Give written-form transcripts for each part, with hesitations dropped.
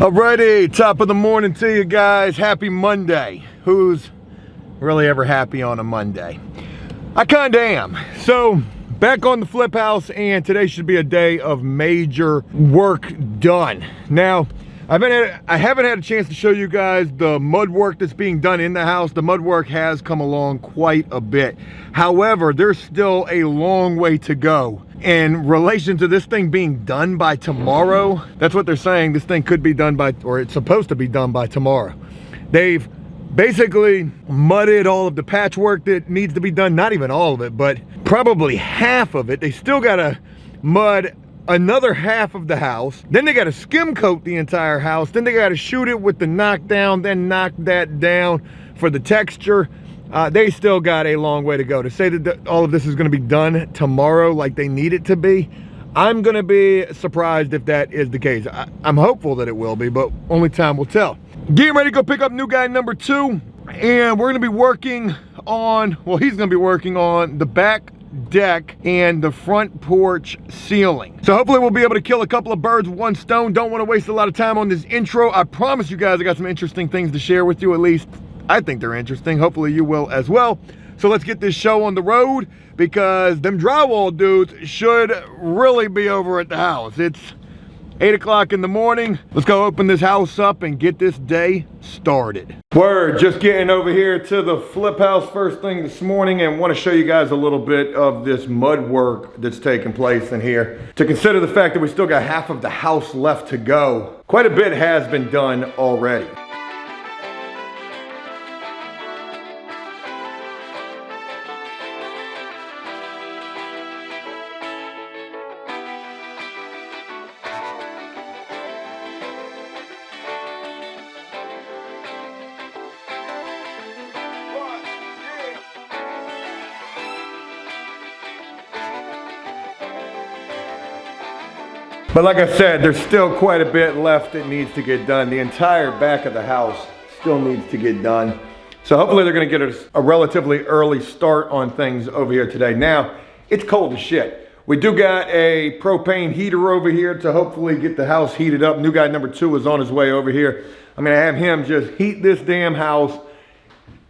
Alrighty, top of the morning to you guys. Happy Monday. Who's really ever happy on a Monday? I kinda am. So, back on the flip house, and today should be a day of major work done. Now, I haven't had a chance to show you guys the mud work that's being done in the house. The mud work has come along quite a bit. However, there's still a long way to go in relation to this thing being done by tomorrow. That's what they're saying. This thing could be done by, or it's supposed to be done by tomorrow. They've basically mudded all of the patchwork that needs to be done. Not even all of it, but probably half of it. They still gotta mud another half of the house. Then they gotta skim coat the entire house. Then they gotta shoot it with the knockdown, then knock that down for the texture. They still got a long way to go. To say that all of this is gonna be done tomorrow like they need it to be, I'm gonna be surprised if that is the case. I'm hopeful that it will be, but only time will tell. Getting ready to go pick up new guy number 2, and we're gonna be working on, well, he's gonna be working on the back deck and the front porch ceiling. So hopefully we'll be able to kill a couple of birds with one stone. Don't want to waste a lot of time on this intro. I promise you guys I got some interesting things to share with you. At least I think they're interesting. Hopefully you will as well. So let's get this show on the road, because them drywall dudes should really be over at the house. It's 8 o'clock in the morning. Let's go open this house up and get this day started. Word, just getting over here to the flip house first thing this morning, and want to show you guys a little bit of this mud work that's taking place in here. To consider the fact that we still got half of the house left to go, quite a bit has been done already. But like I said, there's still quite a bit left that needs to get done. The entire back of the house still needs to get done. So hopefully they're gonna get a relatively early start on things over here today. Now, it's cold as shit. We do got a propane heater over here to hopefully get the house heated up. New guy number 2 is on his way over here. I'm gonna have him just heat this damn house,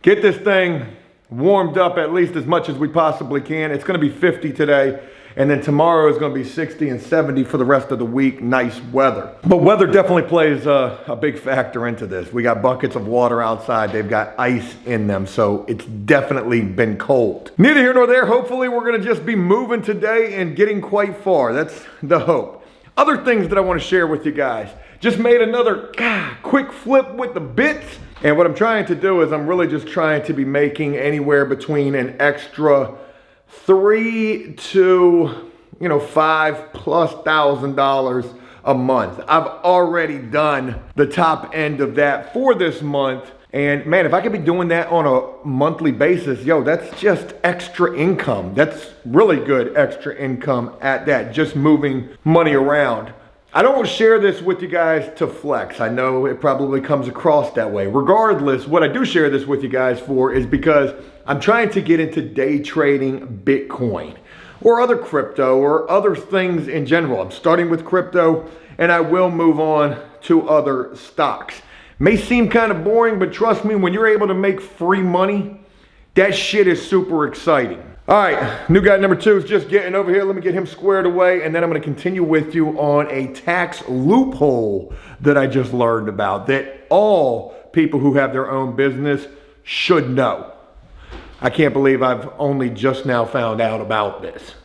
get this thing warmed up at least as much as we possibly can. It's gonna be 50 today. And then tomorrow is going to be 60 and 70 for the rest of the week. Nice weather. But weather definitely plays a big factor into this. We got buckets of water outside. They've got ice in them. So it's definitely been cold. Neither here nor there. Hopefully we're going to just be moving today and getting quite far. That's the hope. Other things that I want to share with you guys. Just made another quick flip with the bits. And what I'm trying to do is I'm really just trying to be making anywhere between an extra $3,000 to $5,000+ a month. I've already done the top end of that for this month, and man, if I could be doing that on a monthly basis, yo, that's just extra income. That's really good extra income at that, just moving money around. I don't want to share this with you guys to flex. I know it probably comes across that way. Regardless, what I do share this with you guys for is because I'm trying to get into day trading Bitcoin or other crypto or other things in general. I'm starting with crypto, and I will move on to other stocks. May seem kind of boring, but trust me, when you're able to make free money, that shit is super exciting. All right, new guy number 2 is just getting over here. Let me get him squared away, and then I'm gonna continue with you on a tax loophole that I just learned about that all people who have their own business should know. I can't believe I've only just now found out about this.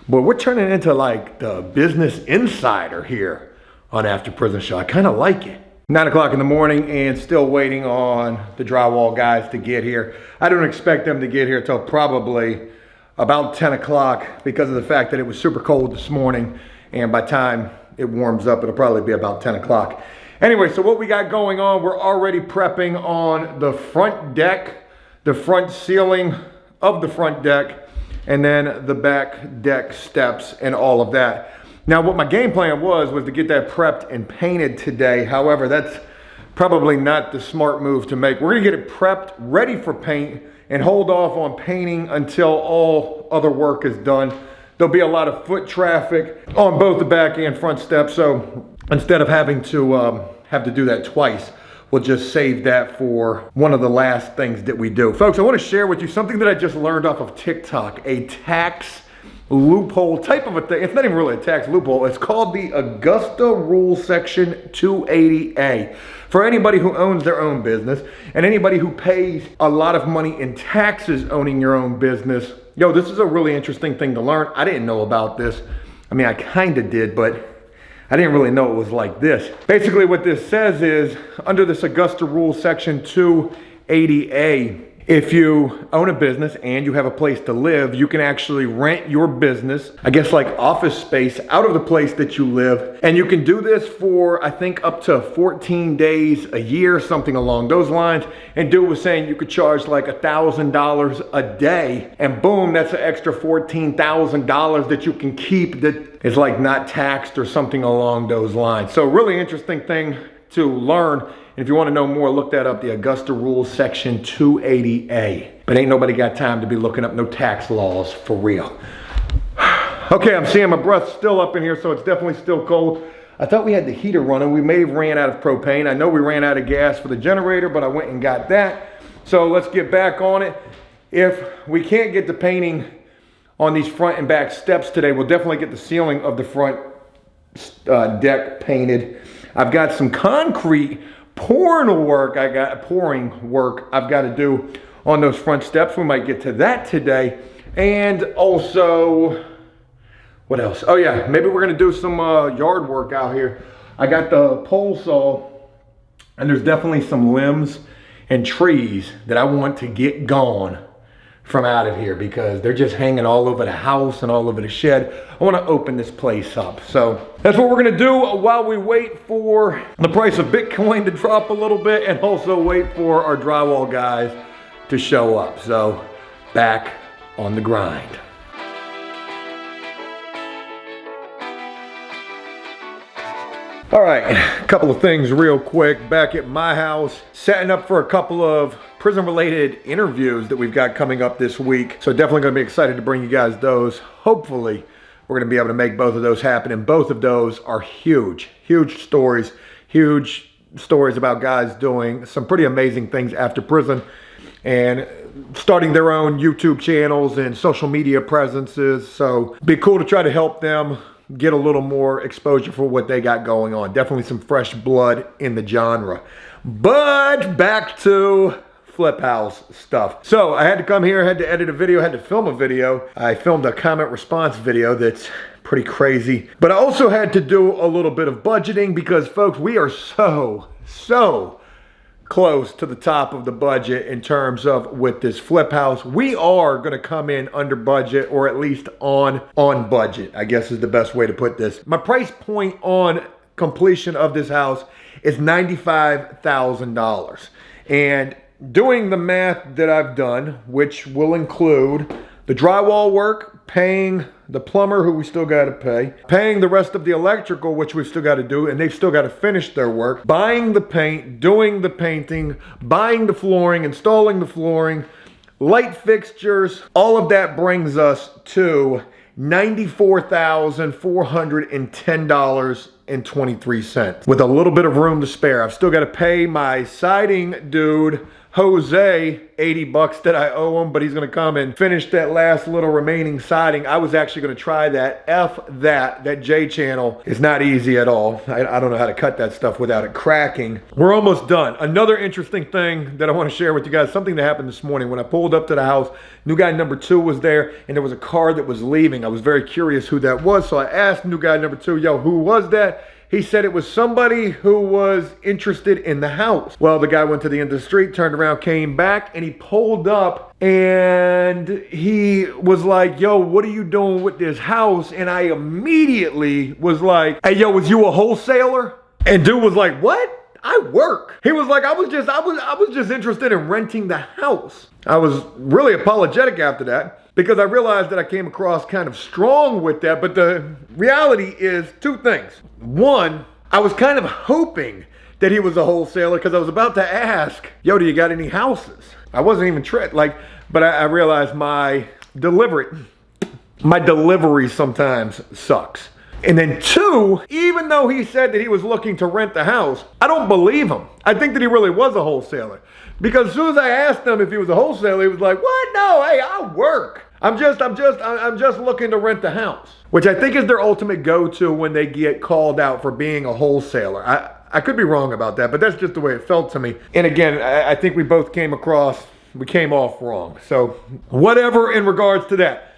But we're turning into like the business insider here on After Prison Show. I kind of like it. 9 o'clock in the morning and still waiting on the drywall guys to get here. I don't expect them to get here till probably about 10 o'clock because of the fact that it was super cold this morning, and by the time it warms up, it'll probably be about 10 o'clock. Anyway, so what we got going on, we're already prepping on the front deck, the front ceiling of the front deck, and then the back deck steps and all of that. Now, what my game plan was to get that prepped and painted today. However, that's probably not the smart move to make. We're gonna get it prepped, ready for paint, and hold off on painting until all other work is done. There'll be a lot of foot traffic on both the back and front steps, so instead of having to have to do that twice. We'll just save that for one of the last things that we do. Folks, I want to share with you something that I just learned off of TikTok, a tax loophole type of a thing. It's not even really a tax loophole. It's called the Augusta Rule Section 280A. For anybody who owns their own business and anybody who pays a lot of money in taxes owning your own business, yo, this is a really interesting thing to learn. I didn't know about this. I mean, I kind of did, but I didn't really know it was like this. Basically what this says is, under this Augusta Rule Section 280A, if you own a business and you have a place to live, you can actually rent your business, I guess like office space, out of the place that you live. And you can do this for, I think, up to 14 days a year, something along those lines. And dude was saying you could charge like $1,000 a day. And boom, that's an extra $14,000 that you can keep that is like not taxed or something along those lines. So really interesting thing to learn. And if you want to know more, look that up, the Augusta Rules Section 280A. But ain't nobody got time to be looking up no tax laws for real. Okay, I'm seeing my breath's still up in here, so it's definitely still cold. I thought we had the heater running. We may have ran out of propane. I know we ran out of gas for the generator, but I went and got that. So let's get back on it. If we can't get the painting on these front and back steps today, we'll definitely get the ceiling of the front deck painted. I've got some concrete pouring work I've got to do on those front steps. We might get to that today. And also, what else? Oh yeah, maybe we're gonna do some yard work out here. I got the pole saw, and there's definitely some limbs and trees that I want to get gone from out of here because they're just hanging all over the house and all over the shed. I want to open this place up. So that's what we're going to do while we wait for the price of Bitcoin to drop a little bit and also wait for our drywall guys to show up. So back on the grind. All right, a couple of things real quick. Back at my house, setting up for a couple of prison-related interviews that we've got coming up this week. So definitely gonna be excited to bring you guys those. Hopefully, we're gonna be able to make both of those happen. And both of those are huge stories about guys doing some pretty amazing things after prison and starting their own YouTube channels and social media presences. So it'd be cool to try to help them get a little more exposure for what they got going on. Definitely some fresh blood in the genre. But back to flip house stuff. So I had to come here, had to edit a video, had to film a video. I filmed a comment response video that's pretty crazy. But I also had to do a little bit of budgeting because folks, we are so close to the top of the budget in terms of with this flip house. We are gonna come in under budget, or at least on budget, I guess is the best way to put this. My price point on completion of this house is $95,000. And doing the math that I've done, which will include the drywall work, paying the plumber, who we still got to pay, paying the rest of the electrical, which we've still got to do, and they've still got to finish their work, buying the paint, doing the painting, buying the flooring, installing the flooring, light fixtures, all of that brings us to $94,410.23 with a little bit of room to spare. I've still got to pay my siding dude, Jose, 80 bucks that I owe him, but he's gonna come and finish that last little remaining siding. I was actually gonna try that. That J channel is not easy at all. I don't know how to cut that stuff without it cracking. We're almost done. Another interesting thing that I wanna share with you guys, something that happened this morning when I pulled up to the house. New guy number 2 was there, and there was a car that was leaving. I was very curious who that was, so I asked new guy number 2, yo, who was that? He said it was somebody who was interested in the house. Well, the guy went to the end of the street, turned around, came back, and he pulled up, and he was like, yo, what are you doing with this house? And I immediately was like, hey, yo, was you a wholesaler? And dude was like, what? I work. He was like, I was just interested in renting the house. I was really apologetic after that, because I realized that I came across kind of strong with that. But the reality is 2 things. One, I was kind of hoping that he was a wholesaler because I was about to ask, yo, do you got any houses? I wasn't even but I realized my delivery sometimes sucks. And then two, even though he said that he was looking to rent the house, I don't believe him. I think that he really was a wholesaler. Because as soon as I asked him if he was a wholesaler, he was like, what? No, hey, I work. I'm just looking to rent the house. Which I think is their ultimate go-to when they get called out for being a wholesaler. I could be wrong about that, but that's just the way it felt to me. And again, I think we both came off wrong. So whatever in regards to that.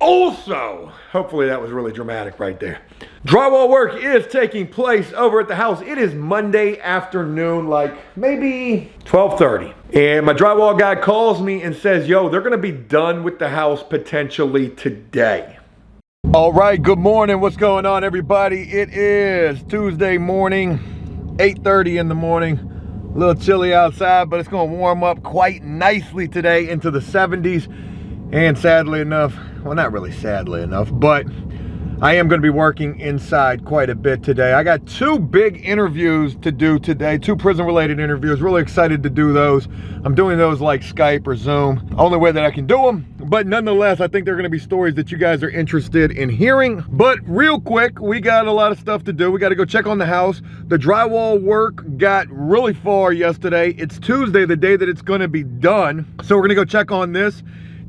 Also, hopefully that was really dramatic right there. Drywall work is taking place over at the house. It is Monday afternoon, like maybe 12:30. And my drywall guy calls me and says, yo, they're gonna be done with the house potentially today. All right, good morning. What's going on, everybody? It is Tuesday morning, 8:30 in the morning. A little chilly outside, but it's gonna warm up quite nicely today into the 70s. And sadly enough, well, not really sadly enough, but I am going to be working inside quite a bit today. I got two big interviews to do today, two prison-related interviews. Really excited to do those. I'm doing those like Skype or Zoom. Only way that I can do them, but nonetheless, I think they're going to be stories that you guys are interested in hearing. But real quick, we got a lot of stuff to do. We got to go check on the house. The drywall work got really far yesterday. It's Tuesday, the day that it's going to be done. So we're going to go check on this.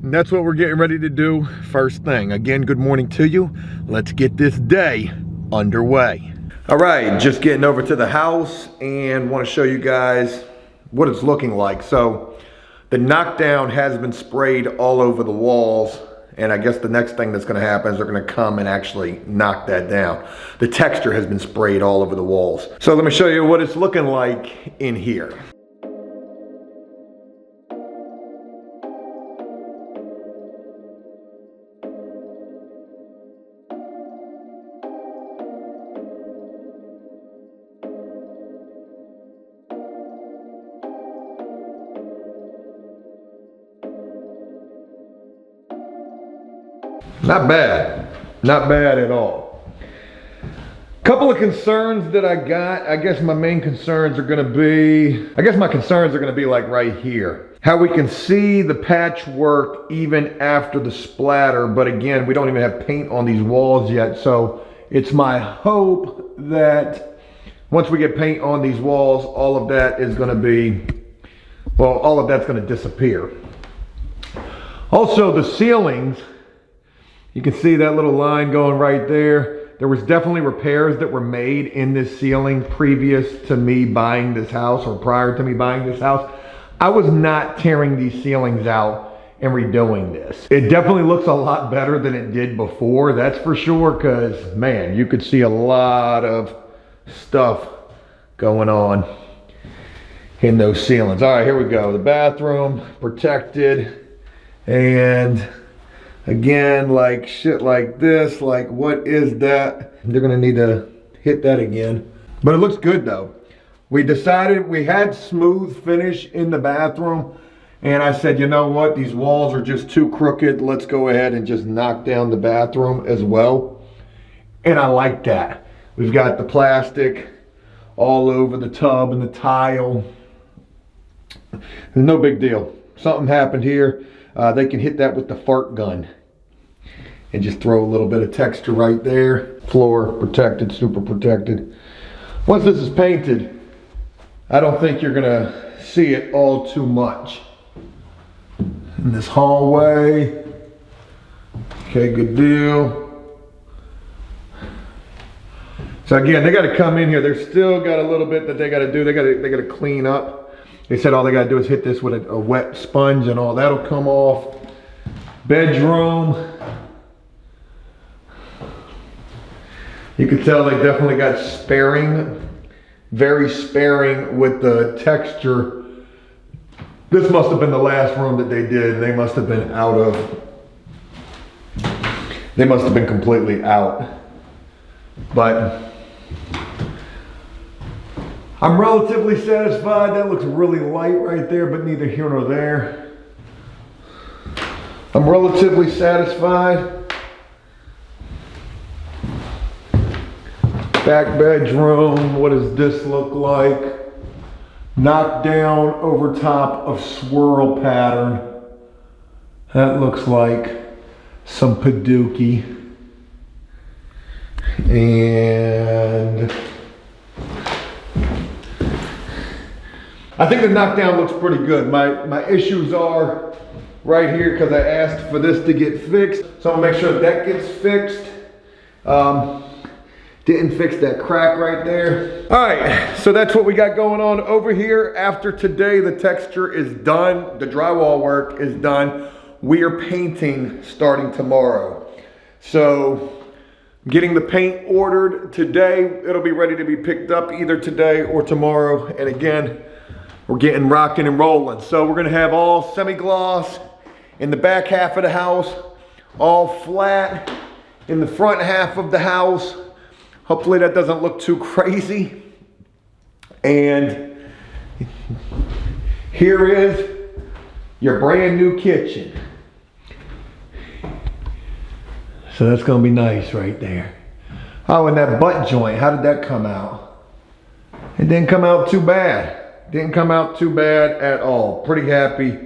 And that's what we're getting ready to do first thing. Again, good morning to you. Let's get this day underway. All right, just getting over to the house and want to show you guys what it's looking like. So the knockdown has been sprayed all over the walls. And I guess the next thing that's going to happen is they're going to come and actually knock that down. The texture has been sprayed all over the walls. So let me show you what it's looking like in here. Not bad, not bad at all. Couple of concerns that I got. I guess my main concerns are gonna be, like right here. How we can see the patchwork even after the splatter, but again, we don't even have paint on these walls yet, so it's my hope that once we get paint on these walls, all of that is gonna be, well, all of that's gonna disappear. Also, the ceilings, you can see that little line going right there. There was definitely repairs that were made in this ceiling previous to me buying this house or prior to me buying this house. I was not tearing these ceilings out and redoing this. It definitely looks a lot better than it did before, that's for sure, because man, you could see a lot of stuff going on in those ceilings. All right, here we go. The bathroom protected, and again, like shit like this, like what is that? They're gonna need to hit that again. But it looks good though. We decided we had smooth finish in the bathroom, and I said, you know what? These walls are just too crooked. Let's go ahead and just knock down the bathroom as well. And I like that. We've got the plastic all over the tub and the tile. No big deal. Something happened here. They can hit that with the fart gun and just throw a little bit of texture right there. Floor protected, super protected. Once this is painted, I don't think you're gonna see it all too much. In this hallway, okay, good deal. So again, they gotta come in here. They're still got a little bit that they gotta do. They gotta clean up. They said all they gotta do is hit this with a wet sponge and all that'll come off. Bedroom. You can tell they definitely got sparing, very sparing with the texture. This must have been the last room that they did. They must have been completely out. But I'm relatively satisfied. That looks really light right there, but neither here nor there. I'm relatively satisfied. Back bedroom, what does this look like? Knocked down over top of swirl pattern. That looks like some Paducah. And I think the knockdown looks pretty good. My issues are right here because I asked for this to get fixed. So I'm gonna make sure that gets fixed. Didn't fix that crack right there. All right, so that's what we got going on over here. After today, the texture is done. The drywall work is done. We are painting starting tomorrow. So getting the paint ordered today. It'll be ready to be picked up either today or tomorrow. And again, we're getting rocking and rolling. So we're gonna have all semi-gloss in the back half of the house, all flat in the front half of the house. Hopefully that doesn't look too crazy. And here is your brand new kitchen. So that's gonna be nice right there. Oh, and that butt joint, how did that come out? It didn't come out too bad. Didn't come out too bad at all. Pretty happy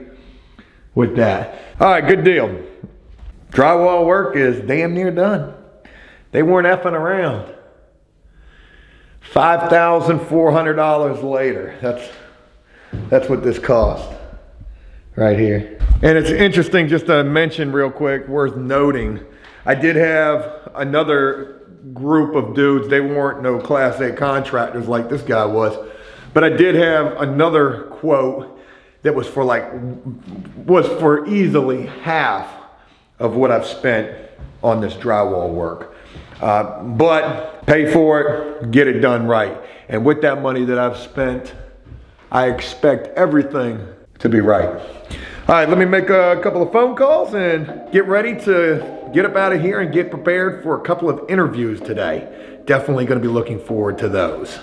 with that. All right, good deal. Drywall work is damn near done. They weren't effing around. $5,400 later. That's what this cost right here. And it's interesting just to mention real quick, worth noting, I did have another group of dudes. They weren't no Class A contractors like this guy was, but I did have another quote that was for easily half of what I've spent on this drywall work. But pay for it, get it done right. And with that money that I've spent, I expect everything to be right. All right, let me make a couple of phone calls and get ready to get up out of here and get prepared for a couple of interviews today. Definitely gonna be looking forward to those.